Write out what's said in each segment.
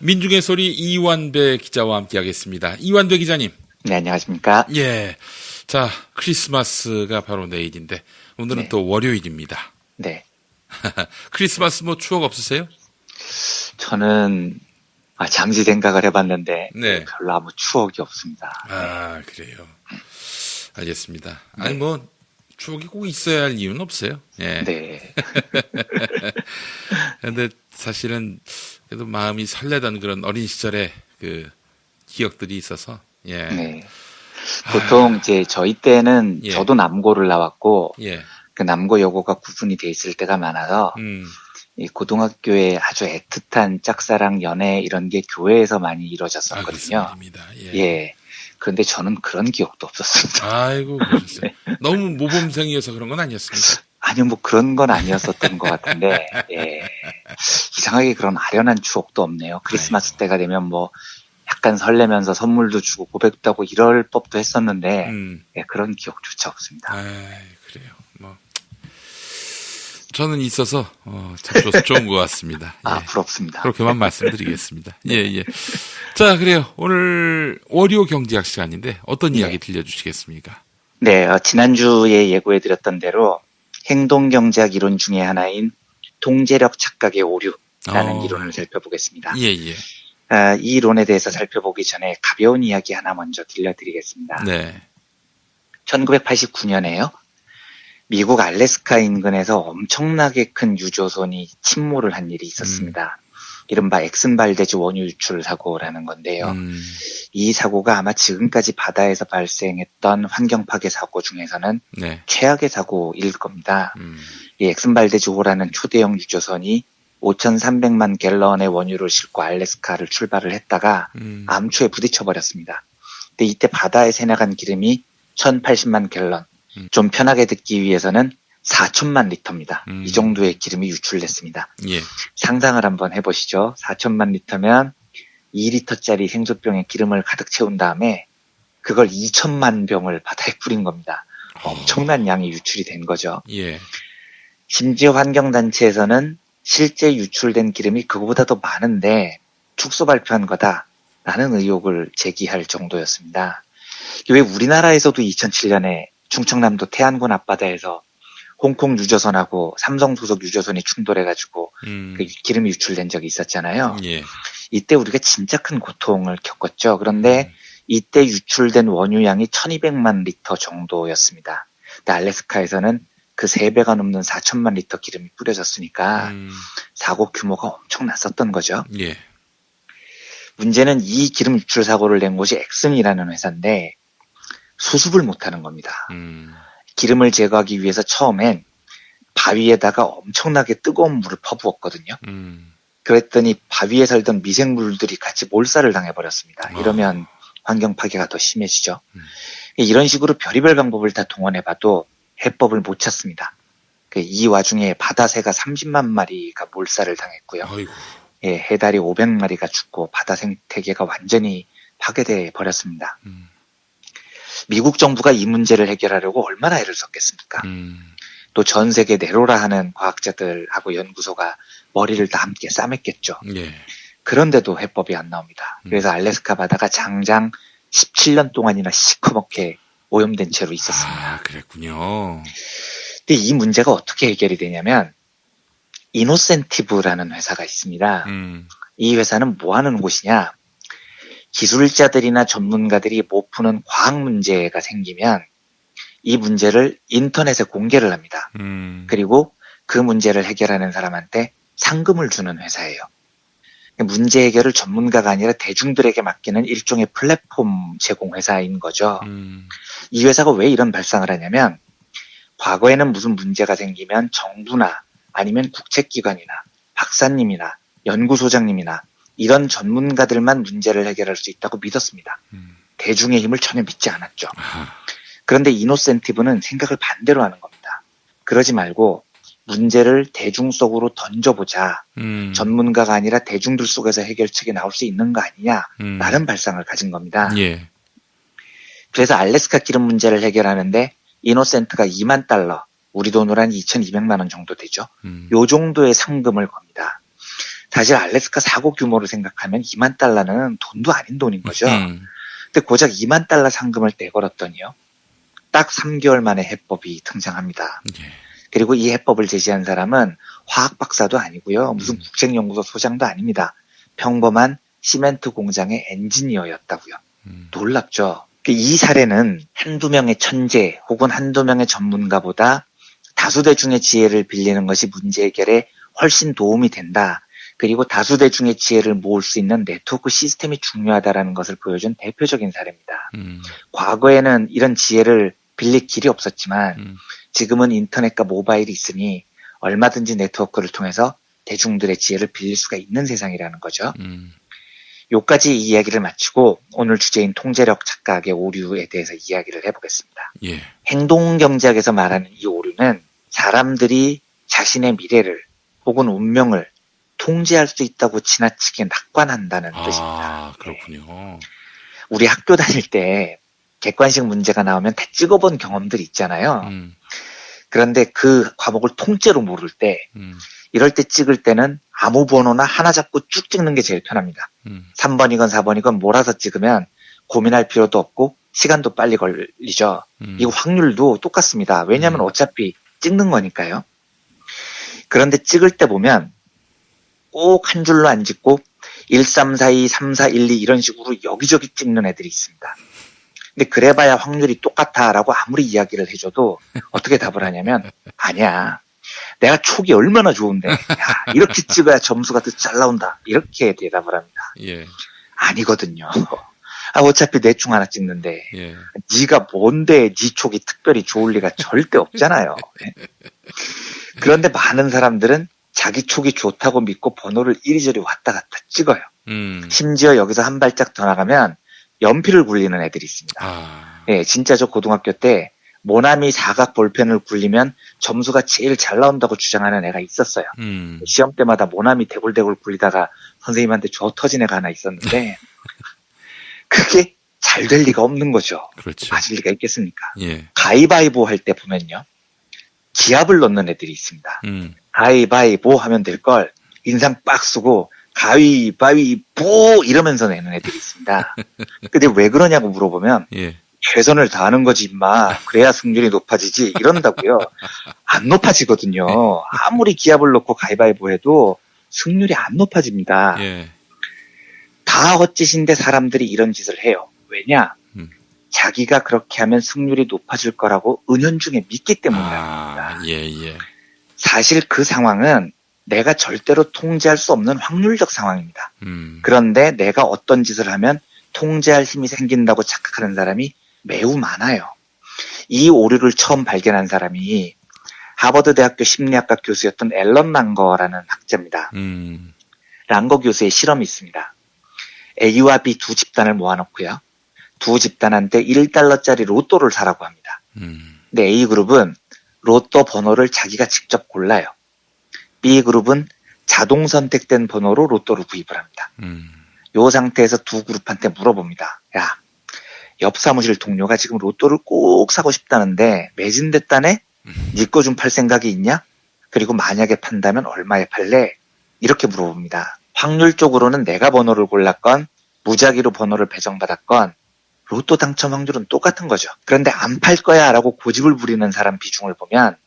민중의 소리 이완배 기자와 함께하겠습니다. 이완배 기자님. 네, 안녕하십니까. 예. 자, 크리스마스가 바로 내일인데 오늘은 네. 또 월요일입니다. 네. 크리스마스 뭐 추억 없으세요? 저는 잠시 생각을 해봤는데 네. 별로 아무 추억이 없습니다. 아, 그래요. 알겠습니다. 아니 뭐 추억이 꼭 있어야 할 이유는 없어요. 예. 네. 근데 사실은 그래도 마음이 설레던 그런 어린 시절의 그 기억들이 있어서 예. 네. 보통 이제 저희 때는 예. 저도 남고를 나왔고 예. 그 남고 여고가 구분이 돼 있을 때가 많아서 이 고등학교에 아주 애틋한 짝사랑 연애 이런 게 교회에서 많이 이루어졌었거든요. 아, 그렇습니다. 예. 예. 그런데 저는 그런 기억도 없었습니다. 아이고, 그러셨어요. 너무 모범생이어서 그런 건 아니었습니까? 아니요, 뭐 그런 건 아니었었던 것 같은데, 예. 이상하게 그런 아련한 추억도 없네요. 크리스마스 때가 되면 뭐 약간 설레면서 선물도 주고 고백도 하고 이럴 법도 했었는데, 예, 그런 기억조차 없습니다. 아, 그래요. 뭐 저는 있어서 참 좋은 것 같습니다. 아, 예. 부럽습니다. 그렇게만 말씀드리겠습니다. 예, 예. 자, 그래요. 오늘 월요 경제학 시간인데 어떤 이야기 들려주시겠습니까? 네, 지난주에 예고해드렸던 대로 행동경제학 이론 중에 하나인 통제력 착각의 오류라는 이론을 살펴보겠습니다. 예, 예. 이 이론에 대해서 살펴보기 전에 가벼운 이야기 하나 먼저 들려드리겠습니다. 네. 1989년에요. 미국 알래스카 인근에서 엄청나게 큰 유조선이 침몰을 한 일이 있었습니다. 이른바 엑슨발데즈 원유 유출 사고라는 건데요. 이 사고가 아마 지금까지 바다에서 발생했던 환경 파괴 사고 중에서는 네. 최악의 사고일 겁니다. 이 엑슨발데즈호라는 초대형 유조선이 5,300만 갤런의 원유를 싣고 알래스카를 출발을 했다가 암초에 부딪혀 버렸습니다. 근데 이때 바다에 새나간 기름이 1,080만 갤런. 좀 편하게 듣기 위해서는 4천만 리터입니다. 이 정도의 기름이 유출됐습니다. 예. 상상을 한번 해보시죠. 4천만 리터면 2리터짜리 생수병에 기름을 가득 채운 다음에 그걸 2천만 병을 바다에 뿌린 겁니다. 엄청난 양이 유출이 된 거죠. 예. 심지어 환경단체에서는 실제 유출된 기름이 그거보다 더 많은데 축소 발표한 거다라는 의혹을 제기할 정도였습니다. 왜 우리나라에서도 2007년에 충청남도 태안군 앞바다에서 홍콩 유조선하고 삼성 소속 유조선이 충돌해가지고 그 기름이 유출된 적이 있었잖아요. 예. 이때 우리가 진짜 큰 고통을 겪었죠. 그런데 이때 유출된 원유량이 1200만 리터 정도였습니다. 근데 알래스카에서는 그 3배가 넘는 4천만 리터 기름이 뿌려졌으니까 사고 규모가 엄청났었던 거죠. 예. 문제는 이 기름 유출 사고를 낸 곳이 엑슨이라는 회사인데 수습을 못하는 겁니다. 기름을 제거하기 위해서 처음엔 바위에다가 엄청나게 뜨거운 물을 퍼부었거든요. 그랬더니 바위에 살던 미생물들이 같이 몰살을 당해버렸습니다. 이러면 환경 파괴가 더 심해지죠. 이런 식으로 별의별 방법을 다 동원해봐도 해법을 못 찾습니다. 이 와중에 바다새가 30만 마리가 몰살을 당했고요. 아이고. 예, 해달이 500마리가 죽고 바다 생태계가 완전히 파괴돼 버렸습니다. 미국 정부가 이 문제를 해결하려고 얼마나 애를 썼겠습니까? 또 전 세계 네로라 하는 과학자들하고 연구소가 머리를 다 함께 싸맸겠죠. 예. 그런데도 해법이 안 나옵니다. 그래서 알래스카 바다가 장장 17년 동안이나 시커멓게 오염된 채로 있었습니다. 아, 그랬군요. 근데 이 문제가 어떻게 해결이 되냐면 이노센티브라는 회사가 있습니다. 이 회사는 뭐 하는 곳이냐? 기술자들이나 전문가들이 못 푸는 과학 문제가 생기면 이 문제를 인터넷에 공개를 합니다. 그리고 그 문제를 해결하는 사람한테 상금을 주는 회사예요. 문제 해결을 전문가가 아니라 대중들에게 맡기는 일종의 플랫폼 제공 회사인 거죠. 이 회사가 왜 이런 발상을 하냐면 과거에는 무슨 문제가 생기면 정부나 아니면 국책기관이나 박사님이나 연구소장님이나 이런 전문가들만 문제를 해결할 수 있다고 믿었습니다. 대중의 힘을 전혀 믿지 않았죠. 그런데 이노센티브는 생각을 반대로 하는 겁니다. 그러지 말고 문제를 대중 속으로 던져보자. 전문가가 아니라 대중들 속에서 해결책이 나올 수 있는 거 아니냐라는 발상을 가진 겁니다. 예. 그래서 알래스카 기름 문제를 해결하는데 이노센트가 2만 달러, 우리 돈으로 한 2,200만 원 정도 되죠. 요 정도의 상금을 겁니다. 사실 알래스카 사고 규모를 생각하면 2만 달러는 돈도 아닌 돈인 거죠. 근데 고작 2만 달러 상금을 떼걸었더니요. 딱 3개월 만에 해법이 등장합니다. 예. 그리고 이 해법을 제시한 사람은 화학 박사도 아니고요. 무슨 국책연구소 소장도 아닙니다. 평범한 시멘트 공장의 엔지니어였다고요. 놀랍죠. 이 사례는 한두 명의 천재 혹은 한두 명의 전문가보다 다수대중의 지혜를 빌리는 것이 문제 해결에 훨씬 도움이 된다. 그리고 다수대중의 지혜를 모을 수 있는 네트워크 시스템이 중요하다라는 것을 보여준 대표적인 사례입니다. 과거에는 이런 지혜를 빌릴 길이 없었지만 지금은 인터넷과 모바일이 있으니 얼마든지 네트워크를 통해서 대중들의 지혜를 빌릴 수가 있는 세상이라는 거죠. 요까지 이야기를 마치고 오늘 주제인 통제력 착각의 오류에 대해서 이야기를 해보겠습니다. 예. 행동경제학에서 말하는 이 오류는 사람들이 자신의 미래를 혹은 운명을 통제할 수 있다고 지나치게 낙관한다는 뜻입니다. 아, 그렇군요. 우리 학교 다닐 때 객관식 문제가 나오면 다 찍어본 경험들이 있잖아요. 그런데 그 과목을 통째로 모를 때 이럴 때 찍을 때는 아무 번호나 하나 잡고 쭉 찍는 게 제일 편합니다. 3번이건 4번이건 몰아서 찍으면 고민할 필요도 없고 시간도 빨리 걸리죠. 이거 확률도 똑같습니다. 왜냐하면 어차피 찍는 거니까요. 그런데 찍을 때 보면 꼭 한 줄로 안 찍고 1, 3, 4, 2, 3, 4, 1, 2 이런 식으로 여기저기 찍는 애들이 있습니다. 근데 그래봐야 확률이 똑같아라고 아무리 이야기를 해줘도 어떻게 답을 하냐면 아니야. 내가 촉이 얼마나 좋은데 야, 이렇게 찍어야 점수가 더 잘 나온다. 이렇게 대답을 합니다. 예. 아니거든요. 어차피 대충 하나 찍는데 예. 네가 뭔데 네 촉이 특별히 좋을 리가 절대 없잖아요. 그런데 많은 사람들은 자기 촉이 좋다고 믿고 번호를 이리저리 왔다 갔다 찍어요. 심지어 여기서 한 발짝 더 나가면 연필을 굴리는 애들이 있습니다. 아. 예, 진짜 저 고등학교 때 모나미 사각 볼펜을 굴리면 점수가 제일 잘 나온다고 주장하는 애가 있었어요. 시험 때마다 모나미 대굴대굴 굴리다가 선생님한테 줘 터진 애가 하나 있었는데 그게 잘 될 리가 없는 거죠. 그렇죠. 맞을 리가 있겠습니까? 예. 가위바위보 할 때 보면요. 기합을 넣는 애들이 있습니다. 가위바위보 하면 될 걸 인상 빡 쓰고 가위바위보 이러면서 내는 애들이 있습니다. 근데 왜 그러냐고 물어보면 예. 최선을 다하는 거지 임마. 그래야 승률이 높아지지 이런다고요. 안 높아지거든요. 아무리 기합을 넣고 가위바위보 해도 승률이 안 높아집니다. 예. 다 헛짓인데 사람들이 이런 짓을 해요. 왜냐? 자기가 그렇게 하면 승률이 높아질 거라고 은연중에 믿기 때문입니다. 아, 예, 예. 사실 그 상황은 내가 절대로 통제할 수 없는 확률적 상황입니다. 그런데 내가 어떤 짓을 하면 통제할 힘이 생긴다고 착각하는 사람이 매우 많아요. 이 오류를 처음 발견한 사람이 하버드 대학교 심리학과 교수였던 앨런 랑거라는 학자입니다. 랑거 교수의 실험이 있습니다. A와 B 두 집단을 모아놓고요. 두 집단한테 1달러짜리 로또를 사라고 합니다. 근데 A그룹은 로또 번호를 자기가 직접 골라요. B그룹은 자동 선택된 번호로 로또를 구입을 합니다. 요 상태에서 두 그룹한테 물어봅니다. 야, 옆 사무실 동료가 지금 로또를 꼭 사고 싶다는데 매진됐다네? 네 거 좀 팔 생각이 있냐? 그리고 만약에 판다면 얼마에 팔래? 이렇게 물어봅니다. 확률적으로는 내가 번호를 골랐건 무작위로 번호를 배정받았건 로또 당첨 확률은 똑같은 거죠. 그런데 안 팔 거야 라고 고집을 부리는 사람 비중을 보면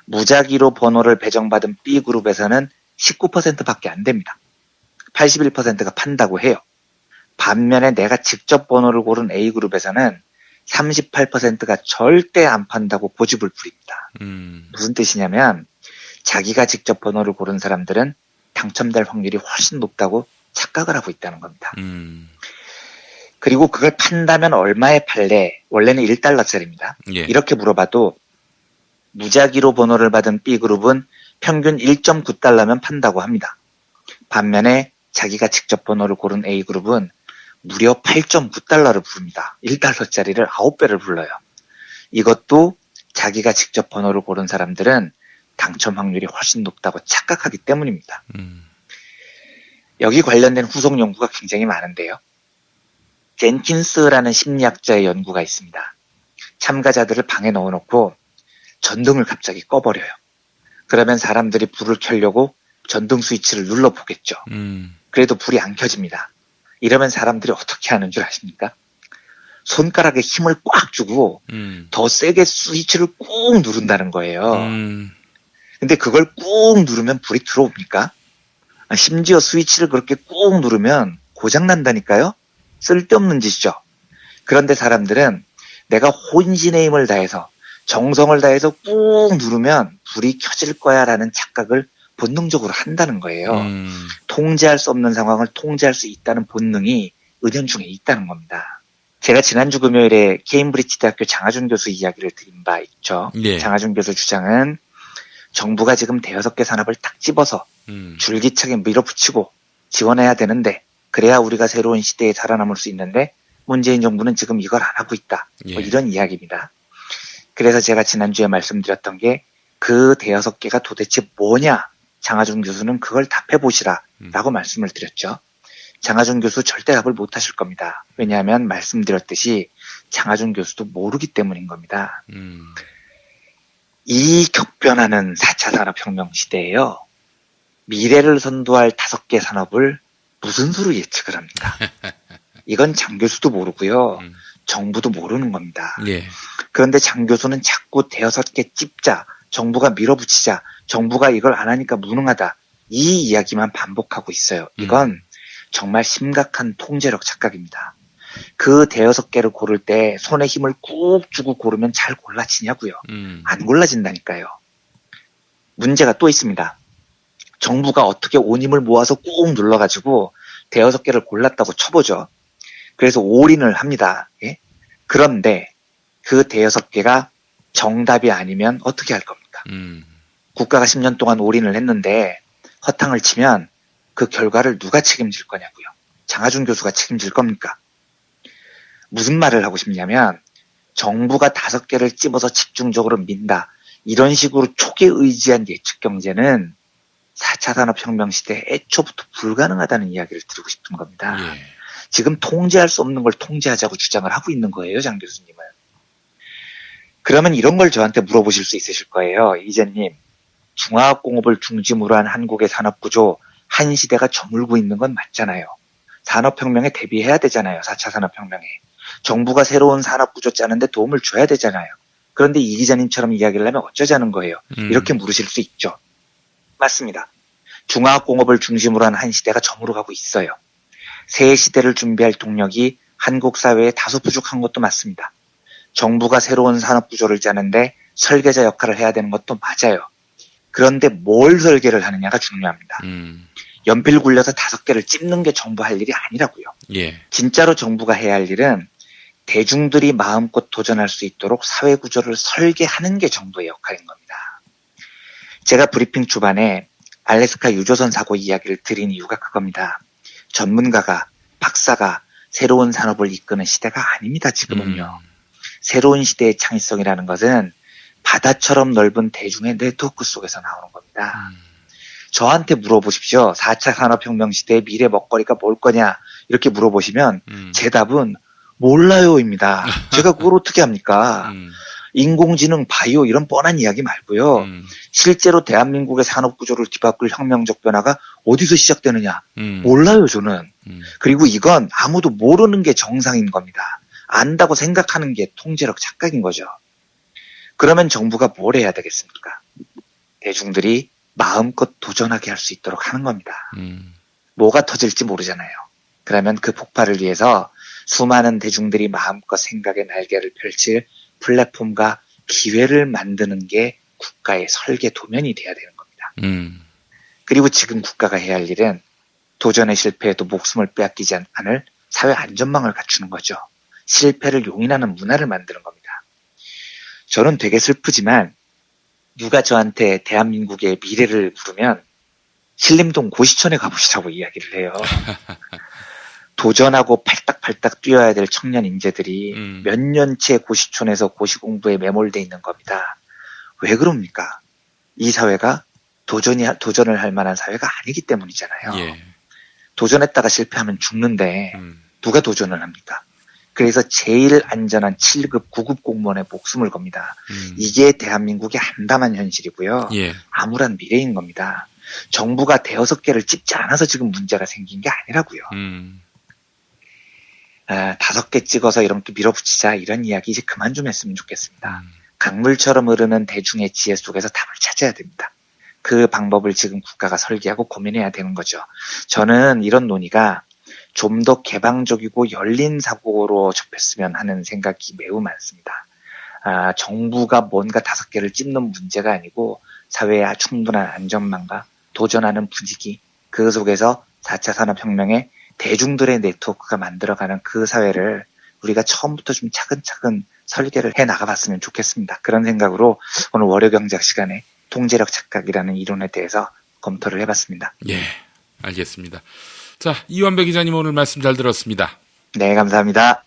무작위로 번호를 배정받은 B그룹에서는 19%밖에 안 됩니다. 81%가 판다고 해요. 반면에 내가 직접 번호를 고른 A그룹에서는 38%가 절대 안 판다고 고집을 부립니다. 무슨 뜻이냐면 자기가 직접 번호를 고른 사람들은 당첨될 확률이 훨씬 높다고 착각을 하고 있다는 겁니다. 그리고 그걸 판다면 얼마에 팔래? 원래는 1달러짜리입니다. 예. 이렇게 물어봐도 무작위로 번호를 받은 B그룹은 평균 1.9달러면 판다고 합니다. 반면에 자기가 직접 번호를 고른 A그룹은 무려 8.9달러를 부릅니다. 1달러짜리를 9배를 불러요. 이것도 자기가 직접 번호를 고른 사람들은 당첨 확률이 훨씬 높다고 착각하기 때문입니다. 여기 관련된 후속 연구가 굉장히 많은데요. 젠킨스라는 심리학자의 연구가 있습니다. 참가자들을 방에 넣어놓고 전등을 갑자기 꺼버려요. 그러면 사람들이 불을 켜려고 전등 스위치를 눌러보겠죠. 그래도 불이 안 켜집니다. 이러면 사람들이 어떻게 하는 줄 아십니까? 손가락에 힘을 꽉 주고 더 세게 스위치를 꾹 누른다는 거예요. 근데 그걸 꾹 누르면 불이 들어옵니까? 심지어 스위치를 그렇게 꾹 누르면 고장 난다니까요? 쓸데없는 짓이죠. 그런데 사람들은 내가 혼신의 힘을 다해서 정성을 다해서 꾹 누르면 불이 켜질 거야 라는 착각을 본능적으로 한다는 거예요. 통제할 수 없는 상황을 통제할 수 있다는 본능이 은연중에 있다는 겁니다. 제가 지난주 금요일에 케임브리지 대학교 장하준 교수 이야기를 드린 바 있죠. 예. 장하준 교수 주장은 정부가 지금 대여섯 개 산업을 딱 집어서 줄기차게 밀어붙이고 지원해야 되는데 그래야 우리가 새로운 시대에 살아남을 수 있는데 문재인 정부는 지금 이걸 안 하고 있다. 예. 뭐 이런 이야기입니다. 그래서 제가 지난주에 말씀드렸던 게 그 대여섯 개가 도대체 뭐냐? 장하준 교수는 그걸 답해보시라 라고 말씀을 드렸죠. 장하준 교수 절대 답을 못 하실 겁니다. 왜냐하면 말씀드렸듯이 장하준 교수도 모르기 때문인 겁니다. 이 격변하는 4차 산업혁명 시대에요. 미래를 선도할 5개 산업을 무슨 수로 예측을 합니까? 이건 장 교수도 모르고요. 정부도 모르는 겁니다. 예. 그런데 장 교수는 자꾸 대여섯 개 찝자, 정부가 밀어붙이자, 정부가 이걸 안 하니까 무능하다. 이 이야기만 반복하고 있어요. 이건 정말 심각한 통제력 착각입니다. 그 대여섯 개를 고를 때 손에 힘을 꾹 주고 고르면 잘 골라지냐고요. 안 골라진다니까요. 문제가 또 있습니다. 정부가 어떻게 온 힘을 모아서 꾹 눌러가지고 대여섯 개를 골랐다고 쳐보죠. 그래서 올인을 합니다. 예? 그런데 그 대여섯 개가 정답이 아니면 어떻게 할 겁니까? 국가가 10년 동안 올인을 했는데 허탕을 치면 그 결과를 누가 책임질 거냐고요. 장하준 교수가 책임질 겁니까? 무슨 말을 하고 싶냐면 정부가 5개를 찝어서 집중적으로 민다. 이런 식으로 초기 의지한 예측 경제는 4차 산업혁명 시대에 애초부터 불가능하다는 이야기를 드리고 싶은 겁니다. 예. 지금 통제할 수 없는 걸 통제하자고 주장을 하고 있는 거예요, 장 교수님은. 그러면 이런 걸 저한테 물어보실 수 있으실 거예요. 이재님, 중화학공업을 중심으로 한 한국의 산업구조, 한 시대가 저물고 있는 건 맞잖아요. 산업혁명에 대비해야 되잖아요. 4차 산업혁명에. 정부가 새로운 산업구조 짜는데 도움을 줘야 되잖아요. 그런데 이 기자님처럼 이야기를 하면 어쩌자는 거예요. 이렇게 물으실 수 있죠. 맞습니다. 중화학공업을 중심으로 한 한 시대가 저물어가고 있어요. 새 시대를 준비할 동력이 한국 사회에 다소 부족한 것도 맞습니다. 정부가 새로운 산업구조를 짜는데 설계자 역할을 해야 되는 것도 맞아요. 그런데 뭘 설계를 하느냐가 중요합니다. 연필 굴려서 5개를 찝는 게 정부 할 일이 아니라고요. 예. 진짜로 정부가 해야 할 일은 대중들이 마음껏 도전할 수 있도록 사회구조를 설계하는 게 정부의 역할인 겁니다. 제가 브리핑 초반에 알래스카 유조선 사고 이야기를 드린 이유가 그겁니다. 전문가가, 박사가 새로운 산업을 이끄는 시대가 아닙니다, 지금은요. 새로운 시대의 창의성이라는 것은 바다처럼 넓은 대중의 네트워크 속에서 나오는 겁니다. 저한테 물어보십시오. 4차 산업혁명 시대의 미래 먹거리가 뭘 거냐 이렇게 물어보시면 제 답은 몰라요입니다. 제가 그걸 어떻게 합니까? 인공지능, 바이오 이런 뻔한 이야기 말고요. 실제로 대한민국의 산업구조를 뒤바꿀 혁명적 변화가 어디서 시작되느냐 몰라요 저는. 그리고 이건 아무도 모르는 게 정상인 겁니다. 안다고 생각하는 게 통제력 착각인 거죠. 그러면 정부가 뭘 해야 되겠습니까? 대중들이 마음껏 도전하게 할 수 있도록 하는 겁니다. 뭐가 터질지 모르잖아요. 그러면 그 폭발을 위해서 수많은 대중들이 마음껏 생각의 날개를 펼칠 플랫폼과 기회를 만드는 게 국가의 설계 도면이 돼야 되는 겁니다. 그리고 지금 국가가 해야 할 일은 도전에 실패해도 목숨을 빼앗기지 않을 사회 안전망을 갖추는 거죠. 실패를 용인하는 문화를 만드는 겁니다. 저는 되게 슬프지만 누가 저한테 대한민국의 미래를 물으면 신림동 고시촌에 가보시라고 이야기를 해요. 도전하고 팔딱팔딱 뛰어야 될 청년 인재들이 몇 년째 고시촌에서 고시공부에 매몰돼 있는 겁니다. 왜 그럽니까? 이 사회가 도전을 할 만한 사회가 아니기 때문이잖아요. 예. 도전했다가 실패하면 죽는데 누가 도전을 합니까? 그래서 제일 안전한 7급, 9급 공무원에 목숨을 겁니다. 이게 대한민국의 암담한 현실이고요. 예. 암울한 미래인 겁니다. 정부가 대여섯 개를 찝지 않아서 지금 문제가 생긴 게 아니라고요. 5개 찍어서 이렇게 밀어붙이자 이런 이야기 이제 그만 좀 했으면 좋겠습니다. 강물처럼 흐르는 대중의 지혜 속에서 답을 찾아야 됩니다. 그 방법을 지금 국가가 설계하고 고민해야 되는 거죠. 저는 이런 논의가 좀 더 개방적이고 열린 사고로 접했으면 하는 생각이 매우 많습니다. 정부가 뭔가 5개를 찝는 문제가 아니고 사회의 충분한 안전망과 도전하는 분위기, 그 속에서 4차 산업혁명의 대중들의 네트워크가 만들어가는 그 사회를 우리가 처음부터 좀 차근차근 설계를 해 나가봤으면 좋겠습니다. 그런 생각으로 오늘 월요경제학 시간에 통제력 착각이라는 이론에 대해서 검토를 해봤습니다. 예, 알겠습니다. 자, 이완배 기자님 오늘 말씀 잘 들었습니다. 네, 감사합니다.